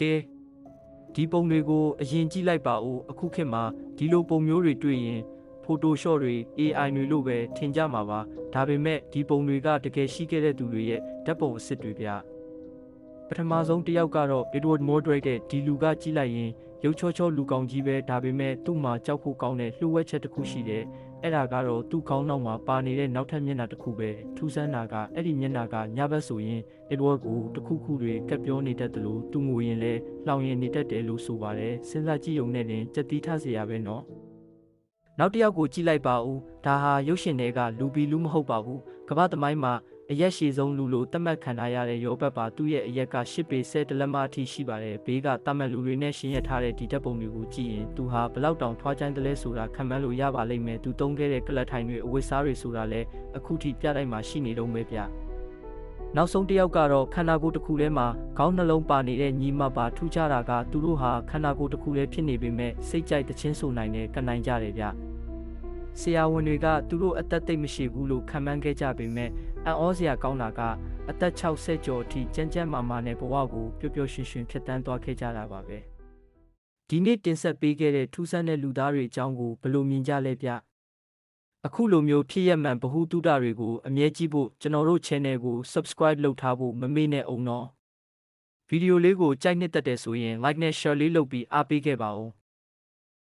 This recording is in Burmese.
ကဲဒီပုံတွေကိုအရင်ကြည့်လိုက်ပါဦးအခုခေတ်မှာဒီလိုပုံမျိုးတွေတွေ့ရင် Photoshop တွေ AI တွေလို့ပဲထင်ကြမှာပါဒါပေမဲ့ဒီပုံတွေကတကယ်ရှိခဲ့တဲ့သူတွေရဲ့ဓာတ်ပုံအစစ်တွေဗျပထမဆုံးတစ်ယောက်ကတော့ Edward Mordred တဲ့ဒီလူကကြည့်လိုက်ရင်ရုပ်ချောချောလူကောင်ကြီးပဲဒါပေမဲ့သူ့မှာကြောက်ဖို့ကောင်းတဲ့လှုပ်ဝက်ချက်တစ်ခုရှိတယ်အဲ့ဒါကတော့သူ့ခေါင်းနောက်မှာပါနေတဲ့နောက်ထပ်မျက်နှာတစ်ခုပဲထူးဆန်းတာကအဲ့ဒီမျက်နှာကညဘက်ဆိုရင် Edward ကိုတစ်ခုခုတွေကပ်ပြောနေတတ်တယ်လို့သူငိုရင်လည်းလောင်ရင်နေတတ်တယ်လို့ဆိုပါတယ်စဉ်းစားကြည့်ုံနဲ့တင်ကြက်တီးထเสียရပဲနော်နောက်တစ်ယောက်ကိုကြည့်လိုက်ပါဦးဒါဟာရုပ်ရှင်တွေကလူပီလူမဟုတ်ပါဘူးကမ္ဘာသမိုင်းမှာအရက်ရှည်ဆုံးလူလို့သတ်မှတ်ခံထားရတဲ့ရောဘတ်ပါသူ့ရဲ့အရက်က10ပေ10တလက်မအထိရှိပါတယ်ဘေးကတတ်မှတ်လူတွေနဲ့ရှင်းရထားတဲ့ဒီဓာတ်ပုံတွေကိုကြည့်ရင်သူဟာဘလောက်တောင်ထွားချိုင်းတယ်လဲဆိုတာခံမှန်းလို့ရပါလိမ့်မယ်သူသုံးခဲ့တဲ့ကလတ်ထိုင်တွေအဝတ်စားတွေဆိုတာလည်းအခုထိပြတိုက်မှာရှိနေတော့ပဲဗျနောက်ဆုံးတစ်ယောက်ကတော့ခန္ဓာကိုယ်တစ်ခုထဲမှာခေါင်းနှလုံးပါနေတဲ့ညီမပါထူးခြားတာကသူတို့ဟာခန္ဓာကိုယ်တစ်ခုထဲဖြစ်နေပေမဲ့စိတ်ကြိုက်တခြင်းဆိုနိုင်တယ်ကနိုင်ကြတယ်ဗျဆရာဝန်တွေကသူတို့အသက်သိပ်မရှိဘူးလို့ခံမှန်းခဲ့ကြပေမဲ့အံ့ဩစရာကောင်းတာကအသက်60ကျော်အထိကြမ်းကြမ်းမာမာနဲ့ဘဝကိုပျော်ပျော်ရွှင်ရွှင်ဖြတ်သန်းသွားခဲ့ကြတာပါပဲဒီနေ့တင်ဆက်ပေးခဲ့တဲ့ထူးဆန်းတဲ့လူသားတွေအကြောင်းကိုဘယ်လိုမြင်ကြလဲဗျအခုလိုမျိုးဖြစ်ရမှန်ဗဟုသုတတွေကိုအမြဲကြည့်ဖို့ကျွန်တော်တို့ channel ကို subscribe လုပ်ထားဖို့မမေ့နဲ့အောင်နော်ဗီဒီယိုလေးကိုကြိုက်နှစ်သက်တယ်ဆိုရင် like နဲ့ share လေးလုပ်ပြီးအားပေးခဲ့ပါဦး